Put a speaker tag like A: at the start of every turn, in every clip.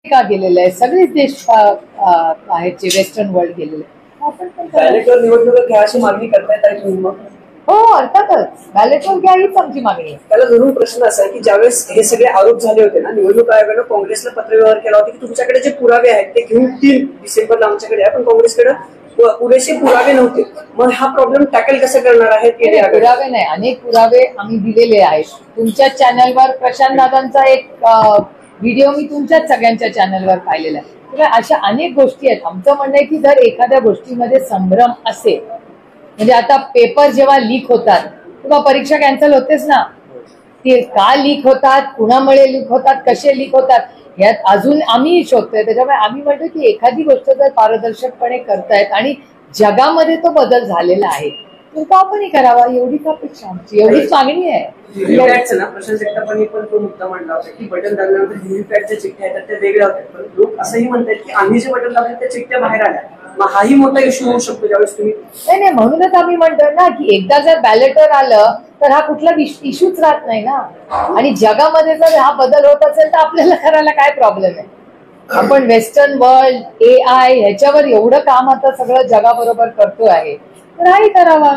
A: America गेलेलं आहे, सगळेच देश आहेत जे वेस्टर्न वर्ल्ड गेलेले.
B: बॅलेटवर निवडणूक घ्यायची मागणी करतायत तुम्ही मग?
A: हो, अर्थातच बॅलेटवर घ्या हीच आमची मागणी आहे.
B: त्याला धरून प्रश्न असा आहे की ज्यावेळेस हे सगळे आरोप झाले होते ना, निवडणूक आयोगानं काँग्रेसला पत्रव्यवहार केला होता की तुमच्याकडे जे पुरावे आहेत ते घेऊन 3 डिसेंबरला आमच्याकडे आहे, पण काँग्रेसकडे पुरेसे पुरावे नव्हते. मग हा प्रॉब्लेम टॅकल कसं करणार आहेत?
A: पुरावे नाही, अनेक पुरावे आम्ही दिलेले आहेत. तुमच्या चॅनलवर प्रशांत दादांचा एक व्हिडिओ मी तुमच्याच सगळ्यांच्या चॅनलवर पाहिलेला आहे. अशा अनेक गोष्टी आहेत. आमचं म्हणणं आहे की जर एखाद्या गोष्टीमध्ये संभ्रम असेल, म्हणजे आता पेपर जेव्हा लीक होतात तेव्हा परीक्षा कॅन्सल होतेच ना. ते का लीक होतात, कुणामुळे लीक होतात, कसे लीक होतात, यात अजून आम्ही शोधतोय. त्याच्यामुळे आम्ही म्हणतो की एखादी गोष्ट जर पारदर्शकपणे करतायत आणि जगामध्ये तो बदल झालेला आहे तर तो आपणही करावा, एवढीच अपेक्षा आमची, एवढीच मागणी आहे.
B: प्रशांत जगतापांनी पण तो मुद्दा मांडला होता की बटन दाबल्यानंतर व्हीव्हीपॅटच्या चिठ्ठ्या आहेत त्या वेगळ्या होत्या, पण लोक असंही म्हणतात की आम्ही जे बटन दाबले त्या चिठ्ठ्या बाहेर आल्या. मग हाही मोठा इश्यू होऊ शकतो ज्यावेळेस तुम्ही.
A: नाही, म्हणूनच आम्ही म्हणतो ना की एकदा जर बॅलेटवर आलं तर हा कुठला इश्यूच राहत नाही ना. आणि जगामध्ये जर हा बदल होत असेल तर आपल्याला करायला काय प्रॉब्लेम आहे? आपण वेस्टर्न वर्ल्ड, AI ह्याच्यावर एवढं काम आता सगळं जगाबरोबर करतो आहे, तर हाही करावा.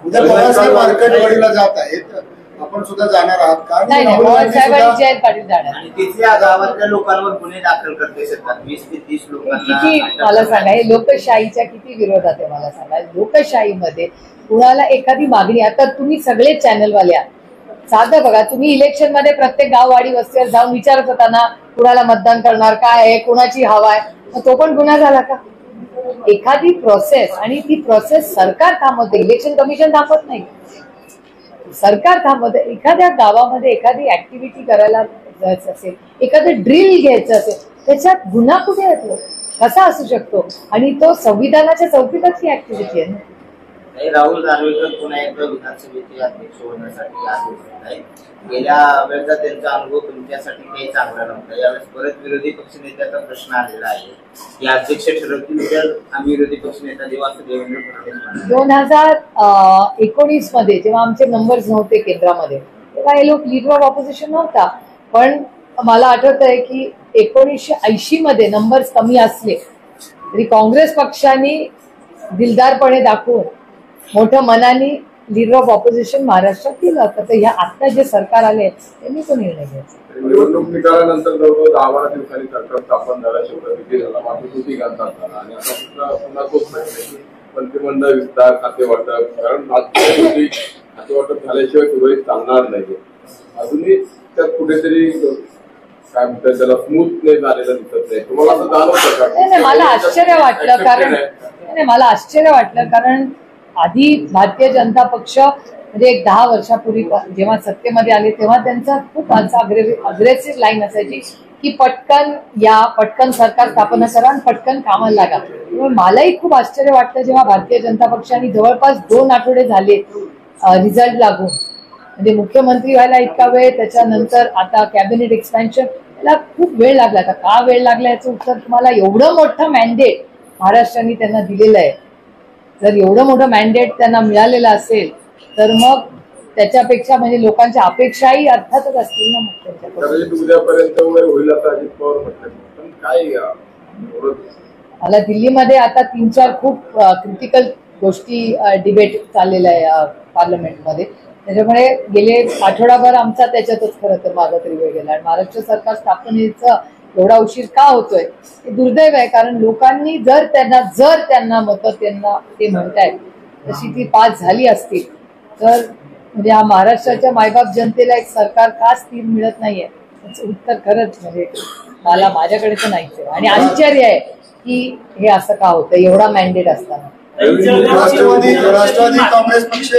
C: उद्या पवारसाहेब मार्केटवाडीला जात आहेत, आपण सुद्धा जाणार आहात का?
A: नाही, पवारसाहेब आणि जयंत पाटील जाणार.
D: आणि तिथल्या गावातल्या लोकांवर गुन्हे दाखल करते शकतात. 20 ते 30 लोकांना.
A: किती मला सांगा, हे लोकशाहीच्या किती विरोधात आहे मला सांगा. लोकशाहीमध्ये कुणाला एखादी मागणी, आता तुम्ही सगळे चॅनलवाले आहात, साधं बघा, तुम्ही इलेक्शन मध्ये प्रत्येक गाववाडी वस्तीवर जाऊन विचारत होता ना कुणाला मतदान करणार, काय आहे, कुणाची हवा आहे, मग तो पण गुन्हा झाला का? एखादी प्रोसेस, आणि ती प्रोसेस सरकार थांबवते, इलेक्शन कमिशन थांबवत नाही, सरकार थांबवते. एखाद्या गावामध्ये एखादी ऍक्टिव्हिटी करायला जायचं असेल, एखादं ड्रिल घ्यायचं असेल, त्याच्यात गुन्हा कुठे येतो, कसा असू शकतो? आणि तो संविधानाच्या चौकीतच ही ऍक्टिव्हिटी आहे ना.
D: राहुल दानवेकर पुन्हा एकदा विधानसभेचे अध्यक्ष होण्यासाठी आले आहे. गेल्या वेळेचा त्यांचा अनुभव तुमच्यासाठी काही चांगला नव्हता. यावेळेस परत विरोधी पक्षनेत्याचा प्रश्न आलेला आहे की अध्यक्ष ठरवतील तर आम्ही विरोधी पक्षनेता देऊ असं देवेंद्र फडणवीस.
A: 2019 मध्ये जेव्हा आमचे नंबर्स नव्हते केंद्रामध्ये तेव्हा हे लोक लीडर ऑफ ऑपोजिशन नव्हता, पण मला आठवत आहे की 1980 मध्ये नंबर्स कमी असले तरी काँग्रेस पक्षाने दिलदारपणे दाखवून मोठ्या मनाने लीडर ऑफ ऑपोजिशन महाराष्ट्रात केलं होतं. तर ह्या आता जे सरकार आले त्यांनी तो निर्णय घ्यायचा.
E: निवडणूक निकालानंतर जवळजवळ 10-12 दिवसांनी सरकार स्थापन झाला, शेवटी झाला, मातृत्व घालतात झाला, आणि आता पुन्हा तोच प्रश्न मंत्रिमंडळ विस्तार, खाते वाटप, कारण खाते वाटप झाल्याशिवाय सुरळीत चालणार नाही. अजूनही त्यात कुठेतरी काय म्हणतात त्याला स्मूथनेस झालेला दिसत नाही. तुम्हाला असं जाणवतं का?
A: नाही, मला आश्चर्य वाटलं कारण आधी भारतीय जनता पक्ष म्हणजे एक 10 वर्षापूर्वी जेव्हा सत्तेमध्ये आले तेव्हा त्यांचा खूप अग्रेसिव्ह लाईन असायची की पटकन सरकार स्थापना करा आणि पटकन कामाला लागा. मलाही खूप आश्चर्य वाटलं जेव्हा भारतीय जनता पक्षाने जवळपास 2 आठवडे झाले रिझल्ट लागून, म्हणजे मुख्यमंत्री व्हायला इतका वेळ, त्याच्यानंतर आता कॅबिनेट एक्सपॅन्शन, याला खूप वेळ लागला. आता का वेळ लागला याचं उत्तर तुम्हाला, एवढं मोठं मॅन्डेट महाराष्ट्राने त्यांना दिलेलं आहे. जर एवढं मोठं मॅन्डेट त्यांना मिळालेलं असेल तर मग त्याच्यापेक्षा म्हणजे लोकांच्या अपेक्षाही अर्थातच असतील ना. मग
E: उद्यापर्यंत होईल
A: मला दिल्लीमध्ये आता 3-4 खूप क्रिटिकल गोष्टी डिबेट चाललेल्या आहे पार्लमेंटमध्ये. त्याच्यामुळे गेले आठवडाभर आमचा त्याच्यातच खरं तर माझा तरी वेळ गेला. आणि महाराष्ट्र सरकार स्थापनेचा एवढा उशीर का होतोय हे दुर्दैव आहे, कारण लोकांनी जर त्यांना मतं त्यांना ते म्हणतायत तशी ती पास झाली असतील तर म्हणजे हा महाराष्ट्राच्या मायबाप जनतेला एक सरकार का स्थिर मिळत नाहीये याचं उत्तर खरंच म्हणजे मला माझ्याकडे तर नाहीच आहे. आणि आश्चर्य आहे की हे असं का होतं एवढा मॅन्डेट असताना.
C: राष्ट्रवादी काँग्रेस पक्ष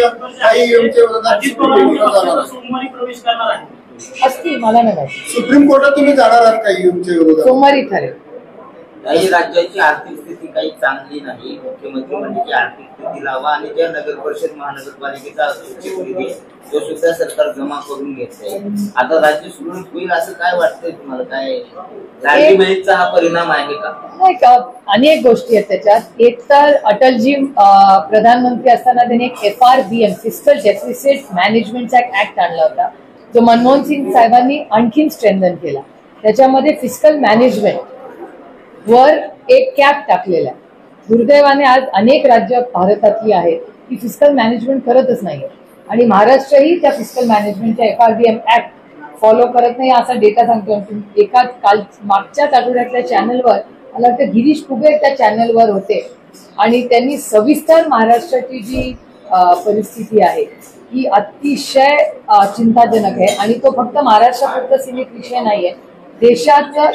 A: असतील, मला नाही माहिती.
C: सुप्रीम कोर्टात तुम्ही जाणार आहात काही
A: सोमवारी ठरेल.
D: काही राज्याची आर्थिक स्थिती काही चांगली नाही. मुख्यमंत्री म्हणजे आर्थिक स्थिती लावा आणि ज्या नगर परिषद महानगरपालिकेचा निधी तो सुद्धा सरकार जमा करून घेतलाय. आता राज्य सुरळीत होईल असं काय वाटतंय तुम्हाला? काय लाडकी बहीणचा हा परिणाम आहे का?
A: नाही, अनेक गोष्टी आहेत त्याच्यात. एक तर अटलजी प्रधानमंत्री असताना त्यांनी एक FRBM फिस्कल डेफिसिट मॅनेजमेंटचा एक ऍक्ट आणला होता जो मनमोहन सिंग साहेबांनी आणखीन स्ट्रेंथन केला. त्याच्यामध्ये फिस्कल मॅनेजमेंट वर एक कॅप टाकलेला आहे. दुर्दैवाने आज अनेक राज्य भारतातली आहेत की फिस्कल मॅनेजमेंट करतच नाहीये आणि महाराष्ट्रही त्या फिस्कल मॅनेजमेंटच्या FRDM ऍक्ट फॉलो करत नाही असा डेटा सांगतो. मागच्याच आठवड्यातल्या चॅनलवर मला वाटतं गिरीश कुबेर त्या चॅनलवर होते आणि त्यांनी सविस्तर महाराष्ट्राची जी परिस्थिती आहे ही अतिशय चिंताजनक आहे आणि तो फक्त महाराष्ट्रापुरता सीमित विषय नाहीये. देशाचं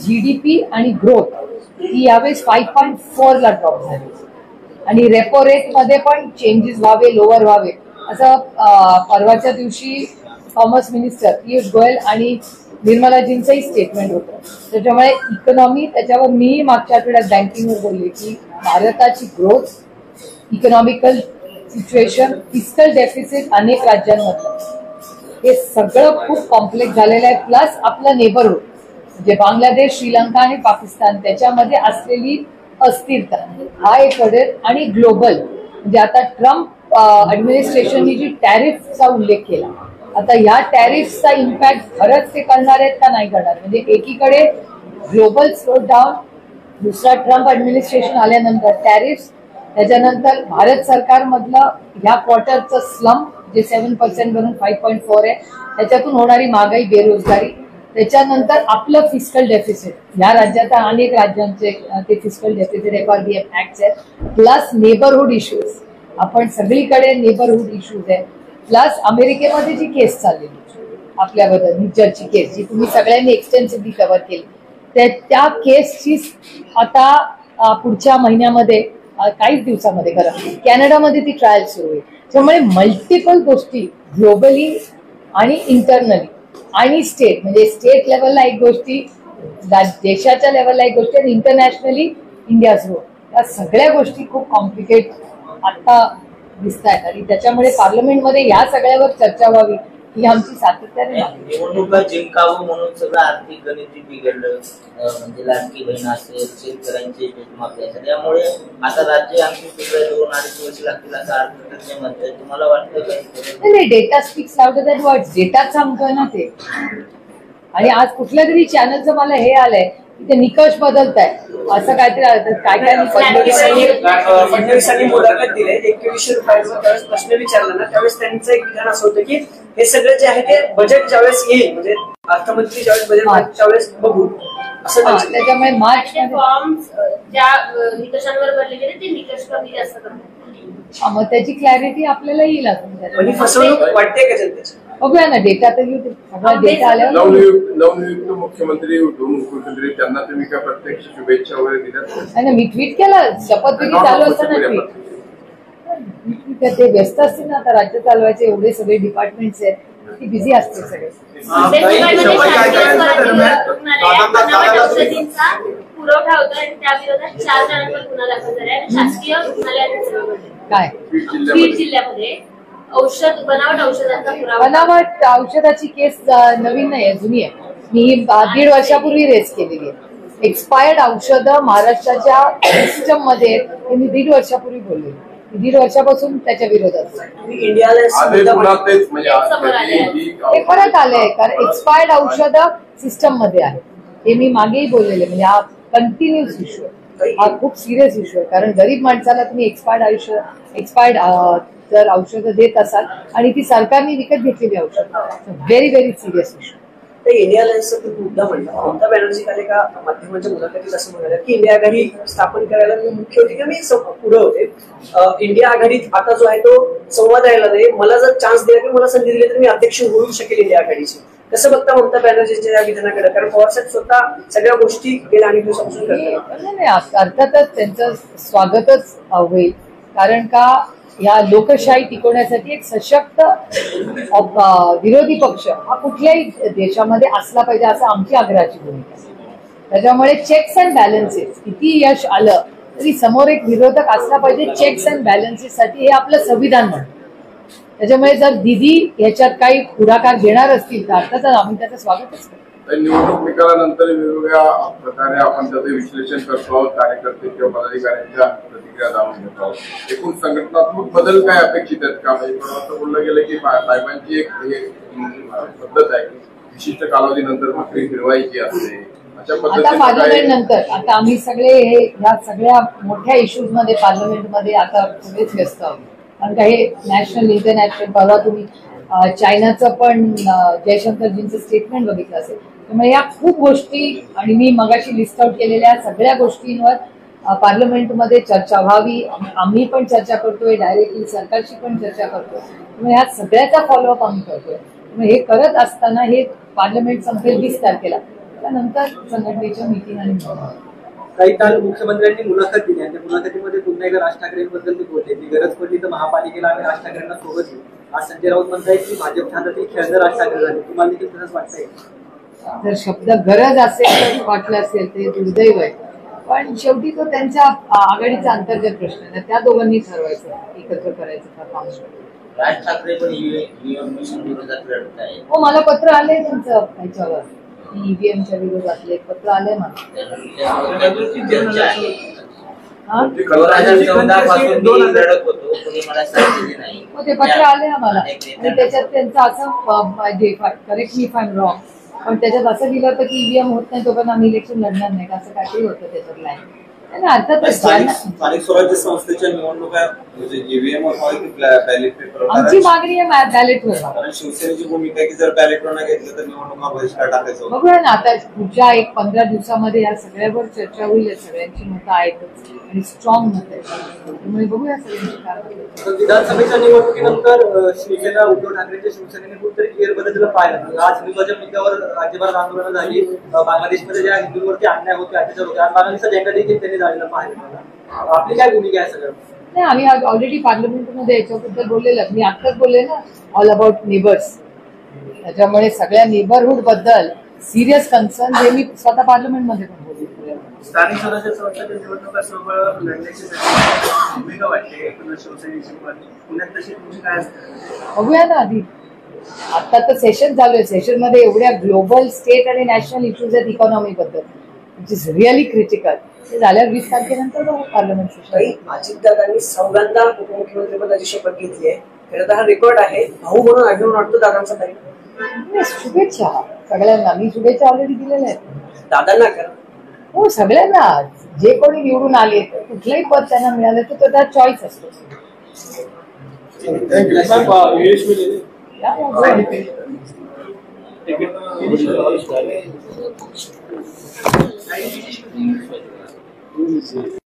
A: GDP आणि ग्रोथ ही यावेळेस 5.4 ला ड्रॉप झाली आणि रेपो रेट मध्ये पण चेंजेस व्हावे, लोअर व्हावे असं परवाच्या दिवशी कॉमर्स मिनिस्टर पियुष गोयल आणि निर्मलाजींचंही स्टेटमेंट होतं. त्याच्यामुळे इकॉनॉमी, त्याच्यावर मी मागच्या आठवड्यात बँकिंगवर बोलले की भारताची growth, economical situation, fiscal deficit अनेक राज्यांमधलं हे सगळं खूप कॉम्प्लेक्स झालेलं आहे. प्लस आपलं नेबरहुड म्हणजे बांगलादेश, श्रीलंका आणि पाकिस्तान त्याच्यामध्ये असलेली अस्थिरता हा एक घडेल आणि ग्लोबल म्हणजे आता ट्रम्प ऍडमिनिस्ट्रेशननी जी टॅरिफचा उल्लेख केला, आता या टॅरिफचा इम्पॅक्ट खरंच ते करणार आहेत का नाही करणार. म्हणजे एकीकडे ग्लोबल स्लो डाऊन, दुसरा ट्रम्प ऍडमिनिस्ट्रेशन आल्यानंतर टॅरिफ, त्याच्यानंतर भारत सरकारमधलं ह्या क्वार्टरचं स्लम जे 7% वरून 5.4 आहे, त्याच्यातून होणारी महागाई, बेरोजगारी, त्याच्यानंतर आपलं फिस्कल डेफिसिट, ह्या राज्यात अनेक राज्यांचे ते फिस्कल डेफिसिट FRDM ऍक्ट आहेत, प्लस नेबरहुड इश्यूज, आपण सगळीकडे नेबरहुड इश्यूज आहे, प्लस अमेरिकेमध्ये जी केस चाललेली आपल्याबद्दल, निजरची केस जी तुम्ही सगळ्यांनी एक्सटेन्सिव्हली कव्हर केली, त्या केसची आता पुढच्या महिन्यामध्ये काहीच दिवसामध्ये कॅनडामध्ये ती ट्रायल सुरू होईल. त्यामुळे मल्टिपल गोष्टी ग्लोबली आणि इंटरनली आणि स्टेट, म्हणजे स्टेट लेवलला एक गोष्टी, देशाच्या लेवलला एक गोष्टी आणि इंटरनॅशनली इंडियाज रोल, या सगळ्या गोष्टी खूप कॉम्प्लिकेट आता दिसत आहेत आणि त्याच्यामुळे पार्लमेंटमध्ये या सगळ्यावर चर्चा व्हावी ही आमची सातत्याने
D: निवडणुका जिंकावं म्हणून सगळं आर्थिक गणित बिघडलं. म्हणजे लाडकी बहीण असेल, शेतकऱ्यांचे माफी असेल, त्यामुळे आता राज्य आणखी सगळे 2-2.5 वर्ष लागतील असं अर्थतज्ञ म्हणतात. तुम्हाला वाटतं का?
A: नाही, data speaks louder than words. डेटाच सांगतोय ना ते. आणि आज कुठल्या तरी चॅनलचं मला हे आलंय की ते निकष बदलत आहे असं काहीतरी, काय
B: फडणवीसांनी मुलाखत दिली, 2100 रुपयाचा त्यावेळेस प्रश्न विचारला ना, त्यावेळेस त्यांचं एक विधान असं होतं की हे सगळं जे आहे ते बजेट ज्यावेळेस येईल, म्हणजे अर्थमंत्री ज्यावेळेस बजेट त्यावेळेस बघू असं.
A: त्याच्यामुळे मार्च
F: फॉर्म ज्या निकषांवर भरले गेले ते निकष कमी जास्त करतात.
A: मग त्याची क्लॅरिटी आपल्याला येईल अजून.
B: फसवणूक वाटते का जनतेची?
A: बघूया ना, डेटा तर येऊ दे. सगळा डेटा आल्यावर
E: नवनियुक्त मुख्यमंत्री, उपमुख्यमंत्री त्यांना तुम्ही काय प्रत्यक्ष शुभेच्छा वगैरे दिल्या?
A: मी ट्विट केलं, शपथविधी चालू असताना ट्विट. ते व्यस्त असतील ना आता राज्य चालवायचे, एवढे सगळे डिपार्टमेंट्स आहेत, ती बिझी असते सगळे.
F: पुरवठा होता आणि त्या विरोधात 4 जणांवर गुन्हा दाखल झाला आहे. शासकीय रुग्णालयात
A: काय
F: बीड जिल्ह्यामध्ये बनावट औषधांचा पुरावा,
A: बनावट औषधाची केस नवीन नाही, जुनी आहे. मी 1.5 वर्षापूर्वी रेज केलेली आहे. एक्सपायर्ड औषधं महाराष्ट्राच्या सिस्टम मध्ये मी 1.5 वर्षापूर्वी बोलले. 1.5 वर्षापासून त्याच्या विरोधात हे परत आलंय, कारण एक्सपायर्ड औषधं सिस्टम मध्ये आहे. हे मी मागेही बोललेले. म्हणजे हा कंटिन्युअस इश्यू आहे, हा खूप सिरियस इश्यू आहे. कारण गरीब माणसाला तुम्ही एक्सपायर्ड जर औषधं देत असाल आणि ती सरकारने विकत घेतलेली औषधं, very very serious issue.
B: India अलायन्सचा मुद्दा म्हणला, ममता बॅनर्जी काल एका माध्यमांच्या मुलाखतीत असं म्हणाल्या की इंडिया आघाडी स्थापन करायला मी मुख्य होती किंवा मी पुढे होते. इंडिया आघाडीत आता जो आहे तो संवाद यायला नाही, मला जर चान्स दिला किंवा मला संधी दिली तर मी अध्यक्ष होऊ शकेल इंडिया आघाडीची. कसं बघता ममता बॅनर्जीच्या या विधानाकडे? कारण पवारसाहेब स्वतः सगळ्या गोष्टी गेल्या अनेक दिवसापासून करतात.
A: नाही, अर्थातच त्यांचं स्वागतच होईल, कारण का या लोकशाही टिकवण्यासाठी एक सशक्त विरोधी पक्ष हा कुठल्याही देशामध्ये असला पाहिजे असं आमची आग्रहाची भूमिका आहे. त्याच्यामुळे चेक्स अँड बॅलन्सेस, किती यश आलं तरी समोर एक विरोधक असला पाहिजे. चेक्स अँड बॅलन्सेस साठी हे आपलं संविधान म्हणतं. त्याच्यामुळे जर दिदी ह्याच्यात काही पुढाकार घेणार असतील तर अर्थातच आम्ही त्याचं स्वागतच करतो.
E: निवडणूक निकालानंतर वेगवेगळ्या प्रकारे आपण त्याचे विश्लेषण करतो आहोत, कार्यकर्ते किंवा पदाधिकाऱ्यांच्या प्रतिक्रिया जाणून घेतो आहोत. एकूण संघटनात्मक बदल काय अपेक्षित आहेत का? म्हणजे असं बोललं गेलं की साहेबांची एक पद्धत आहे की विशिष्ट कालावधीनंतर भाकरी फिरवायची असते, अशा
A: आता
E: पद्धतीने
A: पार्लमेंट
E: काही-
A: नंतर आता आम्ही सगळे ह्या सगळ्या मोठ्या इश्यूज मध्ये पार्लमेंटमध्ये आता सगळेच व्यस्त आहोत. कारण का हे नॅशनल इंटरनॅशनल परवा तुम्ही चायनाचं पण जयशंकरजींचं स्टेटमेंट बघितलं असेल. त्यामुळे या खूप गोष्टी आणि मी मगाशी लिस्ट आउट केलेल्या सगळ्या गोष्टींवर पार्लमेंटमध्ये चर्चा व्हावी. आम्ही पण चर्चा करतोय, डायरेक्टली सरकारशी पण चर्चा करतोय. त्यामुळे ह्या सगळ्याचा फॉलोअप आम्ही करतोय. त्यामुळे हे करत असताना हे पार्लमेंट संपेल 20 तारखेला, त्यानंतर संघटनेच्या मीटिंग आणि
G: काही काल मुख्यमंत्र्यांनी मुलाखत दिली आणि त्या मुलाखतीमध्ये पुन्हा एकदा राज ठाकरेंबद्दल ते बोलले की गरज पडली तर महापालिकेला आम्ही राज ठाकरेंना सोबत घेऊ. आज संजय राऊत म्हणतायत की भाजप हातातील खेळणं राज ठाकरे झाले. तुम्हाला देखील तसंच वाटतंय?
A: जर शब्द गरज असेल तर वाटलं असेल ते दुर्दैव आहे. पण शेवटी तो त्यांच्या आघाडीचा अंतर्गत प्रश्न आहे. त्या दोघांनी ठरवायचं एकत्र करायचं का काम.
D: राज ठाकरे पण ईव्हीएम मशीन विरोधात लढत आहे.
A: हो, मला पत्र आलंय त्यांचं ह्याच्यावर, ईव्हीएमच्या विरोधातलं एक पत्र आलंय मला.
D: चर्चा आहे.
A: हा?
D: 2014 पासून मी लढत होतो, कोणी मला साथ दिली नाही.
A: हो, ते पत्र आले आम्हाला आणि त्याच्यात त्यांचं असं करेक्ट मी फाईन रॉंग, पण त्याच्यात असं दिलं होतं की ईव्हीएम होत नाही तोपर्यंत आम्ही इलेक्शन लढणार नाही का, असं काहीतरी होतं त्याच्यात लाईन. अर्थातच
H: स्थानिक स्वराज्य संस्थेच्या निवडणुका म्हणजे ईव्हीएम बॅलेट पेपर
A: आमची मागणी आहे बॅलेटवर.
H: कारण शिवसेनेची भूमिका आहे की जर बॅलेटवर न घेतलं तर निवडणुका बहिष्कार टाकायचं.
A: बघूया ना आता पुढच्या 1-15 दिवसामध्ये या सगळ्यावर चर्चा होईल. या सगळ्यांची मतं आहेतच आणि स्ट्रॉंग मतं आहेत. त्यामुळे बघूया सगळ्यांची काय होतं.
G: विधानसभेच्या निवडणुकीनंतर शिवसेना उद्धव ठाकरेंच्या शिवसेनेने कुठेतरी फेरबदल पाहिला. आज हिंदुत्वाच्या मुद्द्यावर राज्यभरात आंदोलनं झाली. बांगलादेशमध्ये ज्या हिंदूंवरती अन्याय होते, अत्याचार होते, आज बांगलादेशचा झेंडा देखील त्यांनी जाळलेला पाहिला. आपली काय भूमिका आहे सगळं?
A: नाही, आम्ही ऑलरेडी पार्लमेंटमध्ये याच्याबद्दल बोललेलं. मी आत्ताच बोलले ना ऑल अबाउट नेबर्स. त्याच्यामुळे सगळ्या नेबरहुड बद्दल सिरियस कन्सर्न हे मी स्वतः पार्लमेंटमध्ये पण बोलले.
G: स्थानिक स्वराज्य संस्थेच्या निवडणुकासोबत लढण्याची भूमिका वाटते शिवसेनेची. पुण्यात तशी तुमची काय असते?
A: बघूया ना आधी. आता तर सेशन चालू आहे. सेशनमध्ये एवढ्या ग्लोबल स्टेट आणि नॅशनल इश्यूज आहेत इकॉनॉमी बद्दल, विच इज रिअली क्रिटिकल. ते झाल्यावर 20 तारखेनंतर बघू पार्लमेंट सेशन.
B: अजितदादांनी चौघांदा उपमुख्यमंत्रीपदाची शपथ घेतली आहे. खरं तर हा रेकॉर्ड आहे. भाऊ म्हणून अभिमान वाटतो दादांचा तरी.
A: शुभेच्छा सगळ्यांना. मी शुभेच्छा ऑलरेडी दिलेल्या आहेत
B: दादांना करा.
A: हो, सगळ्यांना. जे कोणी निवडून आले कुठलंही पद त्यांना मिळालं तर त्याचा चॉईस असतो.
C: थँक्यू.